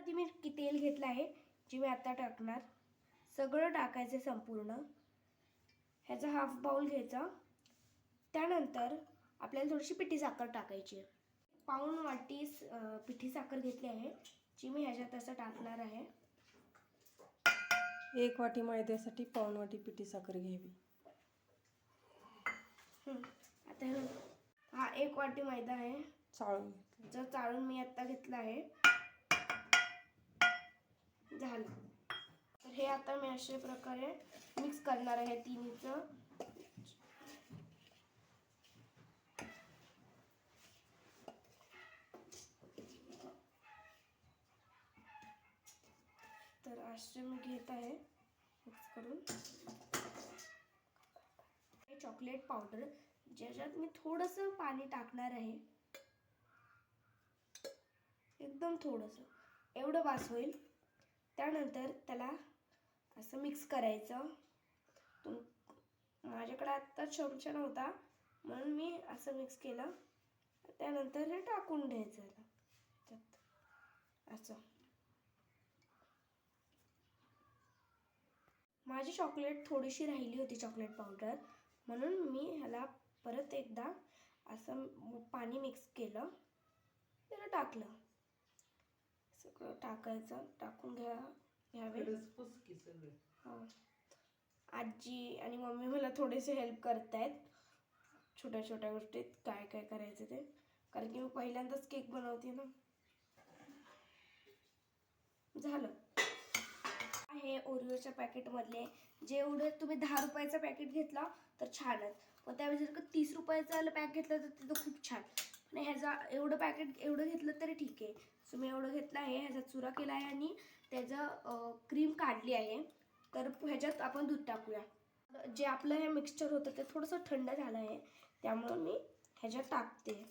कढईमध्ये मी तेल घेतलं आहे, जे मी आता टाकणार. सगळं टाकायचं संपूर्ण. ह्याचा हाफ बाउल घ्यायचा. त्यानंतर आपल्याला थोडीशी पिठी साखर टाकायची. पाऊण वाटी पिठी साखर घेतली आहे, जी मी ह्याच्यात असं टाकणार आहे. 1 वाटी मैद्यासाठी पाऊण वाटी पिठी साखर घ्यावी. आता हा 1 वाटी मैदा आहे, चाळून मी आता घेतला आहे. झालं. तर हे आता मी अशा प्रकारे मिक्स करणार आहे तिन्हीचं. तर असे मी घेत आहे मिक्स करून. चॉकलेट पावडर, ज्याच्यात मी थोडंसं पाणी टाकणार आहे, एकदम थोडंसं, एवढं बास होईल. त्यानंतर त्याला असं मिक्स करायचं. माझ्याकडे आत्ता चमचा नव्हता म्हणून मी असं मिक्स केलं. त्यानंतर हे टाकून द्यायचं त्यात असं. माझी चॉकलेट थोडीशी राहिली होती, चॉकलेट पावडर, म्हणून मी ह्याला परत एकदा असं पाणी मिक्स केलं, त्याला टाकलं. सगळं टाकायचं, टाकून घ्यावे. हां, आजी आणि मम्मी मला थोडेसे हेल्प करतायत छोट्या छोट्या गोष्टीत, काय काय करायचं ते, कारण की मी पहिल्यांदाच केक बनवते ना. झालं. हे ओरिओच्या पॅकेटमधले, जेवढं तुम्ही 10 रुपयाचं पॅकेट घेतला तर छानच, पण त्यावेळी जर का 30 रुपयाचं पॅक घेतलं तर तिथं खूप छान. आणि ह्याचा एवढं पॅकेट एवढं घेतलं तरी ठीक आहे. सो मी एवढं घेतलं आहे, ह्याचा चुरा केला आहे आणि त्याचं क्रीम काढली आहे. तर ह्याच्यात आपण दूध टाकूया. जे आपलं हे मिक्सचर होतं ते थोडंसं थंड झालं आहे, त्यामुळं मी ह्याच्यात टाकते.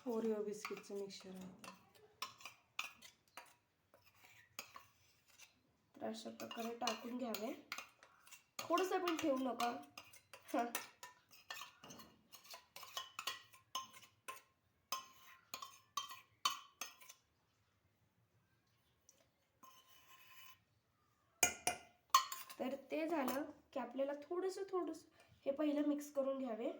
ओरिओ बिस्किटचं मिक्सचर आहे. तर अशा प्रकारे टाकून घ्यावे. थोडंसं पण ठेवू नका. तर ते झालं की आपल्याला थोडंसं हे पहिलं मिक्स करून घ्यावे.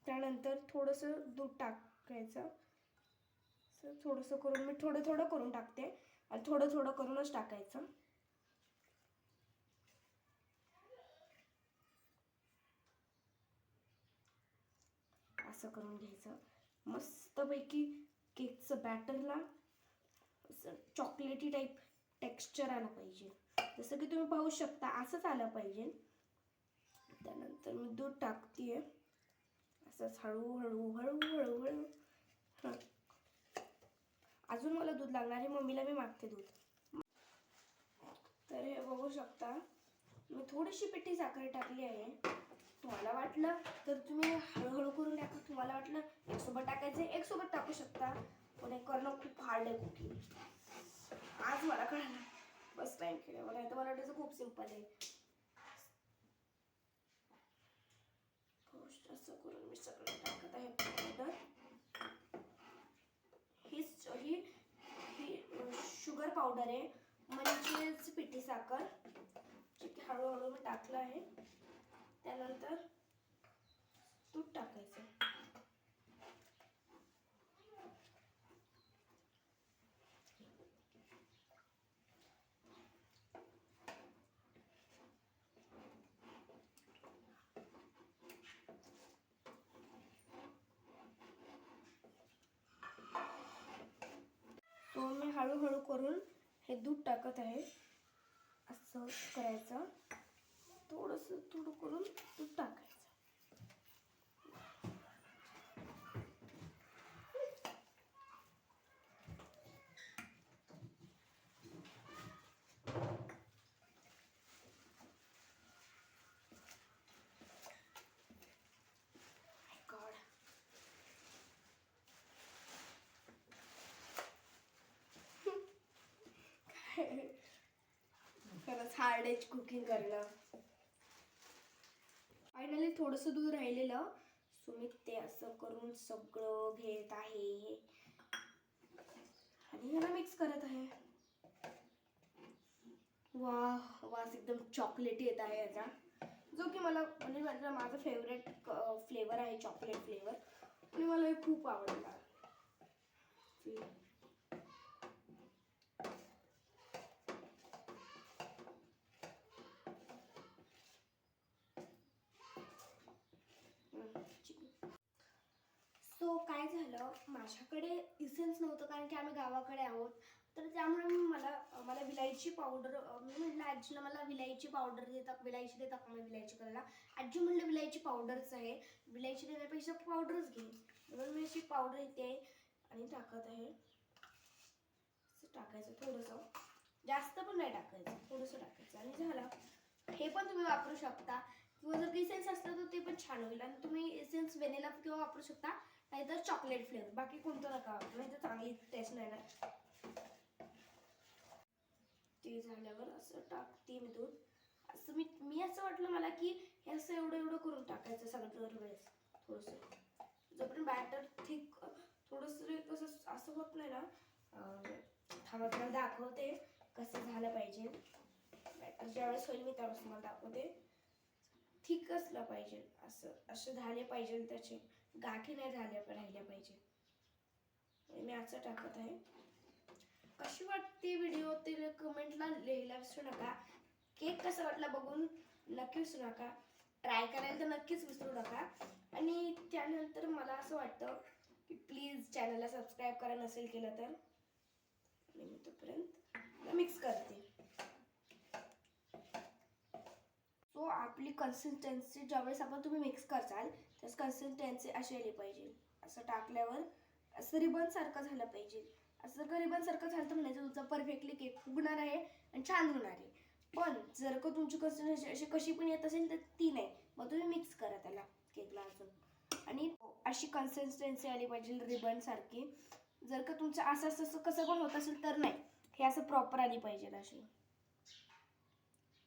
त्यानंतर थोडंसं दूध टाकायचं. थोडंसं करून मी थोडं करून टाकते आणि थोडं करूनच टाकायचं. असं करून घ्यायचं. मस्तपैकी केकचं बॅटरला असं चॉकलेटी टाईप टेक्स्चर आलं पाहिजे, जसं की तुम्ही पाहू शकता असंच आलं पाहिजे. त्यानंतर मी दूध टाकते असंच हळूहळू. हां, अजून मला दूध लागणार आहे, मम्मीला मी मागते दूध. तर हे बघू शकता, मी थोडीशी पिठी साखर टाकली आहे. तुम्हाला वाटलं तर तुम्ही हळूहळू करून टाका. तुम्हाला वाटलं एक सोबत टाकायचं, एक सोबत टाकू शकता, पण हे करणं खूप हार्ड आहे कुकिंग. आज मला कळलं, बस टाइम केलं मला. तर मला वाटायचं खूप सिंपल आहे. असं करून मी सगळं टाकत आहे पावडर. ही शुगर पावडर आहे, म्हणजेच पिठी साखर, जे की हळूहळू मी टाकलं आहे. त्यानंतर दूध टाकायचं. तो मी हळूहळू करून हे दूध टाकत आहे. असं करायचं, थोडं करून दूध टाकायचं. खरंच हार्ड आहे कुकिंग करणं. फायनली थोडंसं दूध राहिलेलं, सो मी ते असं करून सगळं घेत आहे. आणि ह्याला मिक्स करत आहे. वाह, वास एकदम चॉकलेटी येत आहे याचा, जो की मला म्हणजे माझा फेवरेट फ्लेवर आहे चॉकलेट फ्लेवर आणि मला हे खूप आवडला. सो काय झालं, माझ्याकडे इसेन्स नव्हतं कारण की आम्ही गावाकडे आहोत, तर त्यामुळे मला विलायची पावडर, मी म्हटलं आजीला मला विलायची पावडर विलायची देतात का, मी विलायची करायला. आजी म्हणलं विलायची पावडरच आहे, विलायची देण्यापेक्षा पावडरच घे. म्हणून मी अशी पावडर इथे आणि टाकत आहे. टाकायचं थोडंसं, जास्त पण नाही टाकायचं, थोडंसं टाकायचं आणि झालं. हे पण तुम्ही वापरू शकता किंवा जर इसेन्स असलं तर ते पण छान होईल. आणि तुम्ही इसेन्स व्हॅनिला किंवा वापरू शकता, नाहीतर चॉकलेट फ्लेवर, बाकी कोणतं नका वापरू, नाही तर चांगली टेस्ट नाही ना. ते झाल्यावर असं टाकते मी दूध. असं मी असं वाटलं मला की हे असं एवढं करून टाकायचं सगळं वेळेस थोडंसं, जोपर्यंत बॅटर थिक थोडंसं कसं असं होत नाही ना. थांबा तुम्हाला दाखवते कसं झालं पाहिजे बॅटर. ज्यावेळेस होईल मी त्यावेळेस तुम्हाला दाखवते. थिक असलं पाहिजे, असं झाले पाहिजे, त्याचे गाठी नाही राहिल्या पाहिजे. मी असं टाकत आहे. कशी वाटते व्हिडिओ ते कमेंटला लिहायला विसरू नका. केक कसा वाटला बघून नक्की विसरू नका. ट्राय करायला तर नक्कीच विसरू नका. आणि त्यानंतर मला असं वाटतं की प्लीज चॅनलला सबस्क्राईब करा नसेल केलं तर. आणि मी तोपर्यंत मिक्स करते. सो आपली कन्सिस्टन्सी ज्यावेळेस तुम्ही मिक्स करसाल त्याच कन्सिस्टन्सी अशी आली पाहिजे. असं टाकल्यावर असं रिबन सारखं झालं पाहिजे. असं जर रिबन सारखं झालं तर म्हणायचं तुमचा परफेक्टली केक फुगणार आहे आणि छान होणार आहे. पण जर का तुमची कन्सिस्टन्सी अशी कशी पण येत असेल तर ती नाही, मग तुम्ही मिक्स करा त्याला केकला अजून. आणि अशी कन्सिस्टन्सी आली पाहिजे रिबन सारखी. जर का तुमचं असं कसं पण होत असेल तर नाही, हे असं प्रॉपर आली पाहिजे अशी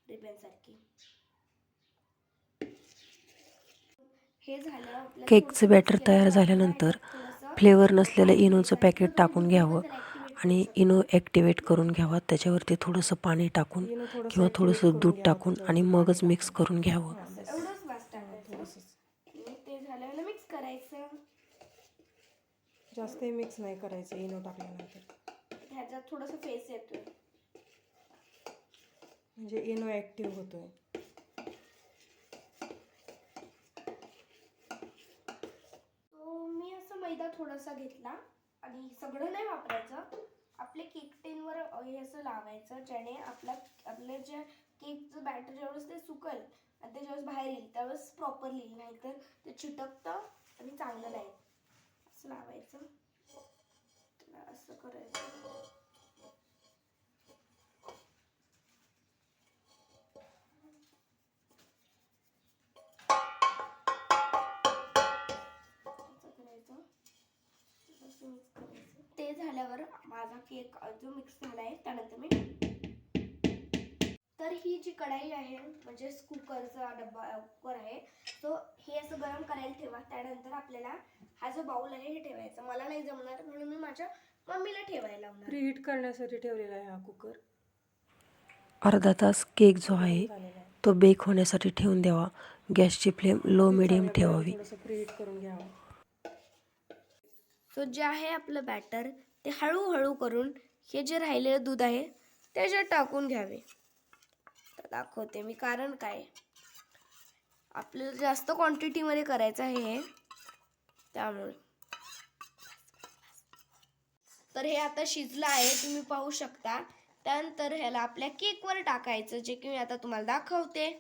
रिबन सारखी. हे झालं. केकचं बॅटर तयार झाल्यानंतर फ्लेवर नसलेलं इनोचं पॅकेट टाकून घ्यावं आणि इनो ॲक्टिवेट करून घ्यावा. त्याच्यावरती थोडंसं पाणी टाकून किंवा थोडंसं दूध टाकून आणि मगच मिक्स करून घ्यावं. एवढंच वास टाकायचं. ते झाल्यावर मिक्स करायचं. जास्त मिक्स नाही करायचं इनो टाकल्यानंतर. ह्याच्यात थोडंसं फेस येतोय, म्हणजे इनो ॲक्टिव्ह होतोय. मी असं मैदा थोडासा घेतला आणि सगळं नाही वापरायचं. आपले केक टेनवर हे असं लावायचं, ज्याने आपलं जे केकचं बॅटर ज्यावेळेस ते सुकल आणि ते ज्यावेळेस बाहेर येईल त्यावेळेस प्रॉपरली येईल, नाहीतर ते चिटकतं आणि चांगलं नाही. असं लावायचं, असं करायचं. ते झाल्यावर माझा केक जो मिक्स झाला आहे त्यानंतर मी तर ही जी कढाई आहे म्हणजे कुकरचा कुकर आहे, तो हे असं गरम करायला ठेवा. त्यानंतर आपल्याला हा जो बाउल आहे हे ठेवायचा. मला नाही जमणार म्हणून मी माझ्या मम्मीला ठेवायला लावणार. प्रीहीट करण्यासाठी ठेवलेला आहे हा कुकर. अर्धा तास केक जो आहे तो बेक होण्यासाठी ठेवून द्यावा. गॅसची फ्लेम लो मिडियम ठेवावी. प्रीहीट करून घ्यावा. सो जे आहे आपलं बॅटर ते हळूहळू करून हे जे राहिलेलं दूध आहे त्याच्यात टाकून घ्यावे. तर दाखवते मी कारण काय, आपल्याला जास्त क्वांटिटीमध्ये करायचं आहे हे, त्यामुळे. तर हे आता शिजलं आहे, तुम्ही पाहू शकता. त्यानंतर ह्याला आपल्या केकवर टाकायचं, जे की मी आता तुम्हाला दाखवते.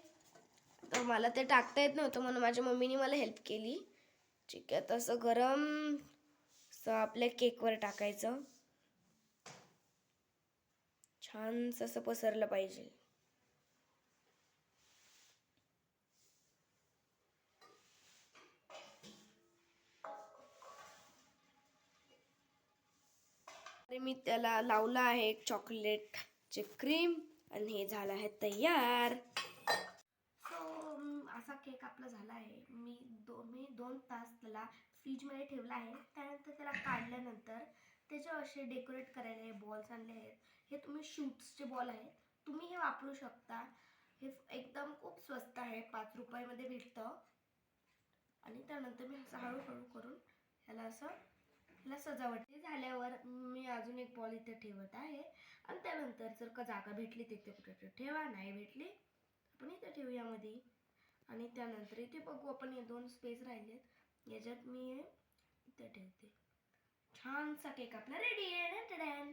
तर मला ते टाकता येत नव्हतं म्हणून माझ्या मम्मीने मला हेल्प केली. ठीक आहे, तसं गरम आपल्या केकवर टाकायचं. छान असं पसरलं पाहिजे. मी त्याला लावला आहे चॉकलेटची क्रीम आणि हे झालं आहे तयार. असा केक आपला झाला आहे. मी 2 तास त्याला फ्रीजमध्ये ठेवला आहे. त्यानंतर त्याला काढल्यानंतर त्याच्यावर असे डेकोरेट करायला हे बॉल्स आणले आहेत. हे तुम्ही शूट्सचे बॉल आहेत, तुम्ही हे वापरू शकता. हे एकदम खूप स्वस्त आहे, 5 रुपयामध्ये भेटतं. आणि त्यानंतर मी असं हळूहळू करून ह्याला सजावट झाल्यावर मी अजून एक बॉल इथे ठेवत आहे. आणि त्यानंतर जर का जागा भेटली तिथे कुठे ठेवा, नाही भेटली आपण इथे ठेवूया मध्ये. आणि त्यानंतर इथे बघू आपण, हे 2 स्पेस राहिलेत, याच्यात मी हे इथे ठेवते. छानसा केक आपला रेडी आहे.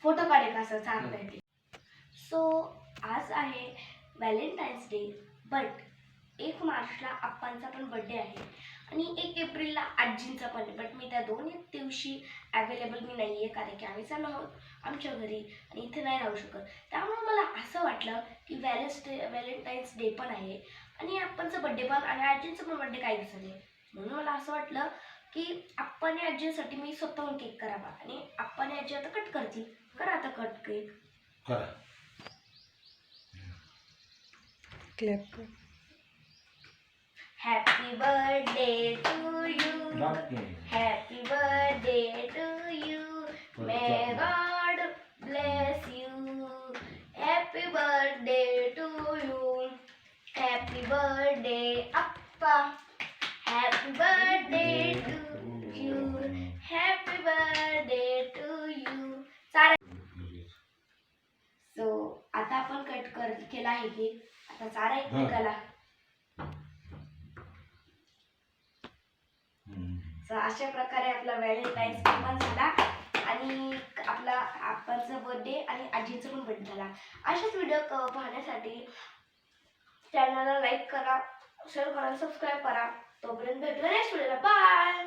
फोटो काढे कसं चांगलं. सो आज आहे व्हॅलेंटाईन्स डे, बट 1 मार्चला आप्पांचा पण बर्थडे आहे आणि 1 एप्रिलला आजींचा पण. बट मी त्या दोन्ही दिवशी अवेलेबल मी नाही आहे, कारण की आम्ही चाललो आहोत आमच्या घरी आणि इथे नाही राहू शकत. त्यामुळे मला असं वाटलं की व्हॅलेंटाईन्स डे पण आहे आणि आप्पांचा बर्थडे पण आणि आजींचा पण बर्थडे काही दिवसांनी. म्हणून मला असं वाटलं की आप्पा आणि आजींसाठी मी स्वतःहून केक करावा. आणि आप्पा आणि आजी आता कट करतील. करा आता cut cake. Clap. Happy birthday to you, happy birthday to you, may God bless you. Happy birthday to you, happy birthday अप्पा, happy birthday to you, happy birthday to you. So आता आपण केला आहे cake. आता चारा एकमेकाला. So अशा प्रकारे आपला व्हॅलेंटाईन्स डे पण झाला आणि आपला आप्पांचा बर्थडे आणि आजींचा पण बर्थडे झाला. अशाच व्हिडिओ पाहण्यासाठी चॅनलला लाईक करा, शेअर करा, सबस्क्राईब करा. तोपर्यंत भेटूया नेक्स्ट व्हिडिओला. बाय.